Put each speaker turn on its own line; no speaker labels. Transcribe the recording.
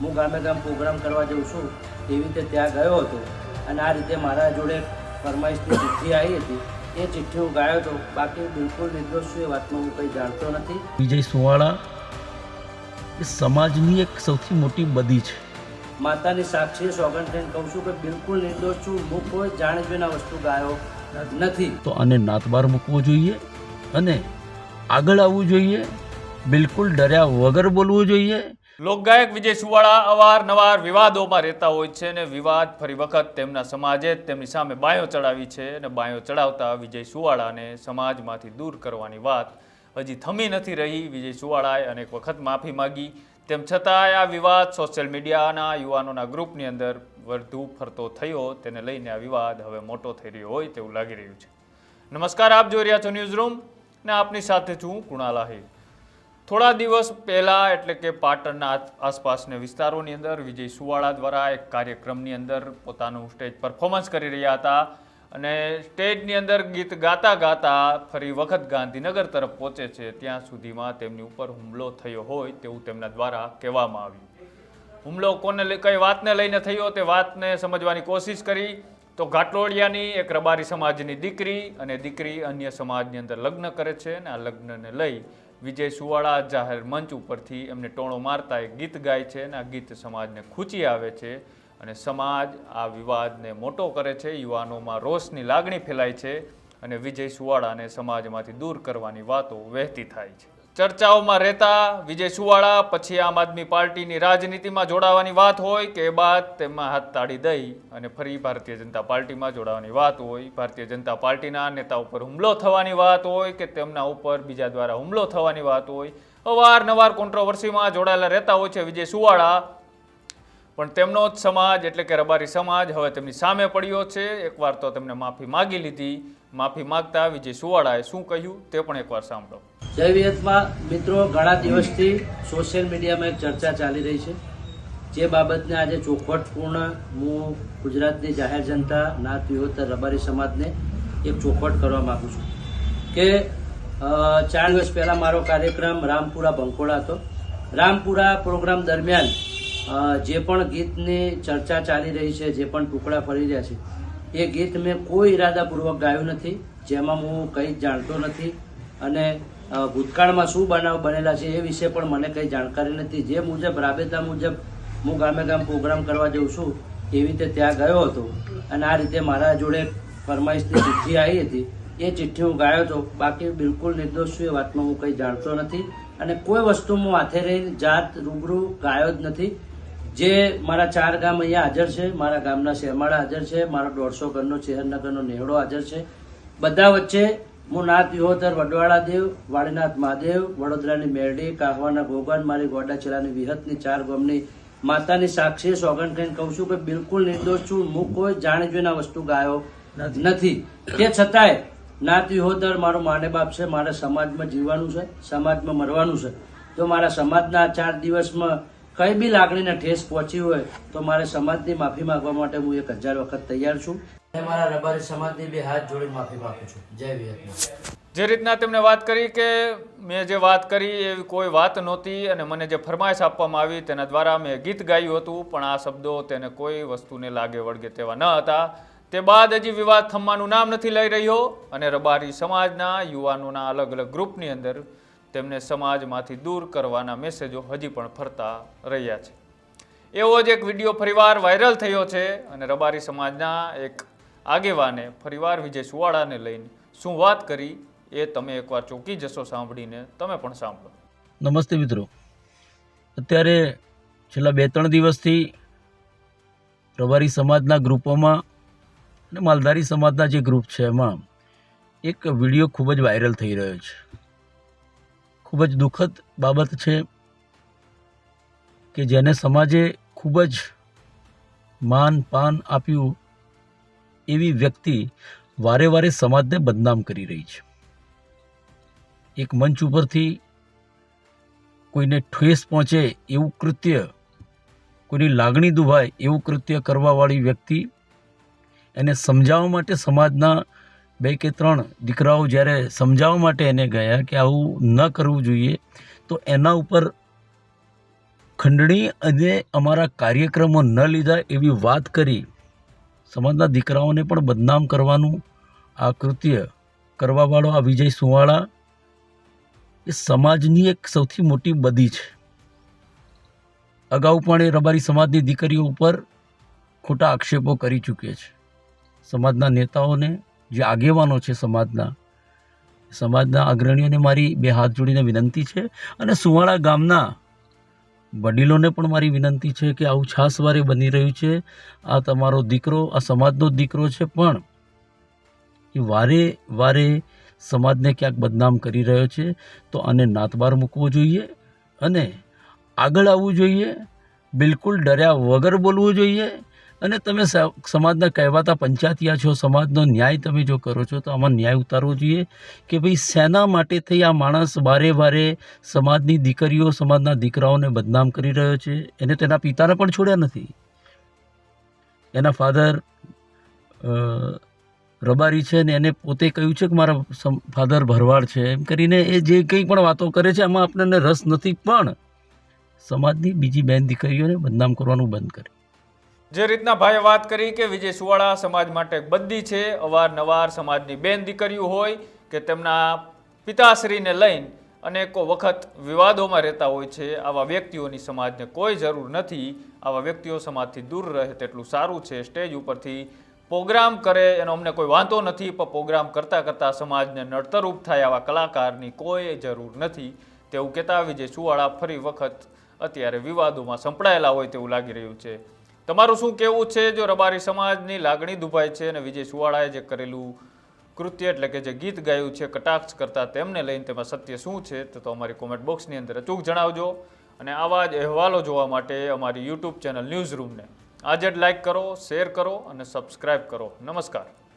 હું ગામે ગામ પ્રોગ્રામ કરવા જઉં છું એવી રીતે ત્યાં ગયો હતો અને આ રીતે મારા જોડે ફરમાઈશની ચિઠ્ઠી આવી હતી એ ચિઠ્ઠી હું ગાયો હતો. બાકી બિલકુલ નિર્દોષ છું, એ વાતમાં હું કંઈ જાણતો નથી.
વિજય સુવાળા એ સમાજની એક સૌથી મોટી બદી છે.
માતાની સાક્ષી સોગંદ થઈને કહું છું કે બિલકુલ નિર્દોષ છું. હું કોઈ જાણી જોઈને આ વસ્તુ ગાયો નથી.
તો આને નાતબાર મૂકવો જોઈએ અને આગળ આવવું જોઈએ. બિલકુલ ડર્યા વગર બોલવું જોઈએ.
લોકગાયક વિજય સુવાળા અવારનવાર વિવાદોમાં રહેતા હોય છે અને વિવાદ ફરી વખત તેમના સમાજે જ તેમની સામે બાયો ચડાવી છે અને બાયો ચડાવતા વિજય સુવાળાને સમાજમાંથી દૂર કરવાની વાત હજી થમી નથી રહી. વિજય સુવાળાએ અનેક વખત માફી માગી, તેમ છતાંય આ વિવાદ સોશિયલ મીડિયાના યુવાનોના ગ્રુપની અંદર વધુ ફરતો થયો. તેને લઈને આ વિવાદ હવે મોટો થઈ રહ્યો હોય તેવું લાગી રહ્યું છે. નમસ્કાર, આપ જોઈ રહ્યા છો ન્યૂઝ રૂમ ને આપની સાથે છું કુણાલ આહિર. થોડા દિવસ પહેલાં એટલે કે પાટણના આસપાસના વિસ્તારોની અંદર વિજય સુવાળા દ્વારા એક કાર્યક્રમની અંદર પોતાનું સ્ટેજ પરફોર્મન્સ કરી રહ્યા હતા અને સ્ટેજની અંદર ગીત ગાતા ગાતા ફરી વખત ગાંધીનગર તરફ પહોંચે છે ત્યાં સુધીમાં તેમની ઉપર હુમલો થયો હોય તેવું તેમના દ્વારા કહેવામાં આવ્યું. હુમલો કોને કઈ વાતને લઈને થયો તે વાતને સમજવાની કોશિશ કરી તો ઘાટલોડિયાની એક રબારી સમાજની દીકરી અને દીકરી અન્ય સમાજની અંદર લગ્ન કરે છે અને આ લગ્નને લઈ વિજય સુવાળા જાહેર મંચ ઉપરથી એમને ટોણો મારતા એક ગીત ગાય છે અને આ ગીત સમાજને ખૂંચી આવે છે અને સમાજ આ વિવાદને મોટો કરે છે. યુવાનોમાં રોષની લાગણી ફેલાય છે અને વિજય સુવાળાને સમાજમાંથી દૂર કરવાની વાતો વહેતી થાય છે. ચર્ચાઓમાં રહેતા વિજય સુવાળા પછી આમ આદમી પાર્ટીની રાજનીતિમાં જોડાવાની વાત હોય કે એ બાદ તેમાં હાથ તાળી દઈ અને ફરી ભારતીય જનતા પાર્ટીમાં જોડાવાની વાત હોય, ભારતીય જનતા પાર્ટીના નેતા ઉપર હુમલો થવાની વાત હોય કે તેમના ઉપર બીજા દ્વારા હુમલો થવાની વાત હોય, અવારનવાર કોન્ટ્રોવર્સીમાં જોડાયેલા રહેતા હોય છે વિજય સુવાળા. પણ તેમનો જ સમાજ એટલે કે રબારી સમાજ હવે તેમની સામે પડ્યો છે. એકવાર તો તેમને માફી માગી લીધી. માફી માગતા વિજય સુવાળાએ શું કહ્યું તે પણ એકવાર સાંભળો.
જય વિહતમાં મિત્રો, ઘણા દિવસથી સોશિયલ મીડિયામાં એક ચર્ચા ચાલી રહી છે જે બાબતને આજે ચોખવટપૂર્ણ હું ગુજરાતની જાહેર જનતા નાત વિહોતર રબારી સમાજને એક ચોખવટ કરવા માગું છું કે 4 દિવસ પહેલાં મારો કાર્યક્રમ રામપુરા બંકોળા હતો. રામપુરા પ્રોગ્રામ દરમિયાન જે પણ ગીતની ચર્ચા ચાલી રહી છે, જે પણ ટુકડા ફરી રહ્યા છે, એ ગીત મેં કોઈ ઈરાદાપૂર્વક ગાયું નથી, જેમાં હું કંઈ જાણતો નથી અને ભૂતકાળમાં શું બનાવ બનેલા છે એ વિશે પણ મને કંઈ જાણકારી નથી. જે મુજબ રાબેતા મુજબ હું ગામે ગામ પ્રોગ્રામ કરવા જઉં છું એવી રીતે ત્યાં ગયો હતો અને આ રીતે મારા જોડે ફરમાઈશની ચિઠ્ઠી આવી હતી એ ચિઠ્ઠી હું ગાયો હતો. બાકી બિલકુલ નિર્દોષ છું, એ વાતમાં હું કંઈ જાણતો નથી અને કોઈ વસ્તુ હું હાથે રહીને જાત રૂબરૂ ગાયો જ નથી. જે મારા 4 ગામ અહીંયા હાજર છે, મારા ગામના શેમાળા હાજર છે, મારો 150 ઘરનો ચેહરનગરનો નેહડો હાજર છે. બધા વચ્ચે હું નાત વિહોતર વડવાળા દેવ, વાળીનાથ મહાદેવ, વડોદરાની મેરડી, કાહવાના ગોગન, મારી ગોડાચેલાની વિહતની 4 ગામની માતાની સાક્ષી સોગંદ થઈને કહું છું કે બિલકુલ નિર્દોષ છું. હું કોઈ જાણી જોઈને આ વસ્તુ ગાયો નથી. તે છતાંય નાત વિહોતર મારો માને બાપ છે, મારે સમાજમાં જીવવાનું છે, સમાજમાં મરવાનું છે. તો મારા સમાજના 4 દિવસમાં કઈ બી લાગણીને ઠેસ પહોંચી હોય તો મારે સમાજની માફી માંગવા માટે હું 1000 વખત તૈયાર છું. મારા રબારી સમાજની 2 હાથ જોડીને માફી માંગુ છું. જય વિહતમાં.
જે રીતના તેમણે વાત કરી કે મેં જે વાત કરી એવી કોઈ વાત નહોતી અને મને જે ફરમાઈશ આપવામાં આવી તેના દ્વારા મેં ગીત ગાયું હતું, પણ આ શબ્દો તેને કોઈ વસ્તુને લાગે વળગે તેવા ન હતા. તે બાદ હજી વિવાદ થમવાનું નામ નથી લઈ રહ્યો અને રબારી સમાજના યુવાનોના અલગ અલગ ગ્રુપની અંદર તેમને સમાજમાંથી દૂર કરવાના મેસેજો હજી પણ ફરતા રહ્યા છે. એવો જ એક વિડીયો ફરીવાર વાયરલ થયો છે અને રબારી સમાજના એક આગેવાને ફરીવાર વિજય સુવાળાને લઈને શું વાત કરી એ તમે એકવાર ચોંકી જશો સાંભળીને. તમે પણ સાંભળો.
નમસ્તે મિત્રો, અત્યારે છેલ્લા 2-3 દિવસથી રબારી સમાજના ગ્રુપોમાં અને માલધારી સમાજના જે ગ્રુપ છે એમાં એક વિડીયો ખૂબ જ વાયરલ થઈ રહ્યો છે. ખૂબ જ દુઃખદ બાબત છે કે જેને સમાજે ખૂબ જ માન પાન આપ્યું એવી વ્યક્તિ વારે વારે સમાજને બદનામ કરી રહી છે. એક મંચ ઉપરથી કોઈને ઠેસ પહોંચે એવું કૃત્ય, કોઈની લાગણી દુભાય એવું કૃત્ય કરવાવાળી વ્યક્તિ, એને સમજાવવા માટે સમાજના 2 કે 3 દીકરાઓ જ્યારે સમજાવવા માટે એને ગયા કે આવું ન કરવું જોઈએ, તો એના ઉપર ખંડણી અને અમારા કાર્યક્રમો ન લીધા એવી વાત કરી સમાજના દીકરાઓને પણ બદનામ કરવાનું આ કૃત્ય કરવાવાળો આ વિજય સુવાળા એ સમાજની એક સૌથી મોટી બદી છે. અગાઉ પણ એ રબારી સમાજની દીકરીઓ ઉપર ખોટા આક્ષેપો કરી ચૂક્યા છે. સમાજના નેતાઓને જે આગેવાનો છે સમાજના અગ્રણીઓને મારી બે હાથ જોડીને વિનંતી છે અને સુવાળા ગામના વડીલોને પણ મારી વિનંતી છે કે આવું છાસવારે બની રહ્યું છે. આ તમારો દીકરો આ સમાજનો દીકરો છે, પણ એ વારે વારે સમાજને ક્યાંક બદનામ કરી રહ્યો છે. તો આને નાતબાર મૂકવો જોઈએ અને આગળ આવવું જોઈએ. બિલકુલ ડર્યા વગર બોલવું જોઈએ. અને તમે સમાજના કહેવાતા પંચાયતિયા છો, સમાજનો ન્યાય તમે જો કરો છો તો આમાં ન્યાય ઉતારવો જોઈએ કે ભાઈ શેના માટે થઈ આ માણસ વારે વારે સમાજની દીકરીઓ સમાજના દીકરાઓને બદનામ કરી રહ્યો છે. એને તેના પિતાને પણ છોડ્યા નથી. એના ફાધર રબારી છે ને એને પોતે કહ્યું છે કે મારા ફાધર ભરવાડ છે, એમ કરીને એ જે કંઈ પણ વાતો કરે છે એમાં આપણને રસ નથી, પણ સમાજની બીજી બેન દીકરીઓને બદનામ કરવાનું બંધ કરે.
જે રીતના ભાઈએ વાત કરી કે વિજય સુવાળા સમાજ માટે બદ્દી છે, અવારનવાર સમાજની બેન દીકરીઓ હોય કે તેમના પિતાશ્રીને લઈને અનેકો વખત વિવાદોમાં રહેતા હોય છે. આવા વ્યક્તિઓની સમાજને કોઈ જરૂર નથી. આવા વ્યક્તિઓ સમાજથી દૂર રહે તેટલું સારું છે. સ્ટેજ ઉપરથી પ્રોગ્રામ કરે એનો અમને કોઈ વાંધો નથી, પણ પ્રોગ્રામ કરતાં કરતાં સમાજને નડતરરૂપ થાય આવા કલાકારની કોઈ જરૂર નથી તેવું કહેતા વિજય સુવાળા ફરી વખત અત્યારે વિવાદોમાં સંપડાયેલા હોય તેવું લાગી રહ્યું છે. તમારું શું કહેવું છે? જો રબારી સમાજની લાગણી દુભાય છે અને વિજય સુવાળાએ જે કરેલું કૃત્ય એટલે કે જે ગીત ગાયું છે કટાક્ષ કરતા તેમને લઈને તેમાં સત્ય શું છે તો અમારી કોમેન્ટ બોક્સની અંદર અચૂક જણાવજો. અને આવા જ અહેવાલો જોવા માટે અમારી યુટ્યુબ ચેનલ ન્યૂઝ રૂમને આજે જ લાઇક કરો, શેર કરો અને સબસ્ક્રાઇબ કરો. નમસ્કાર.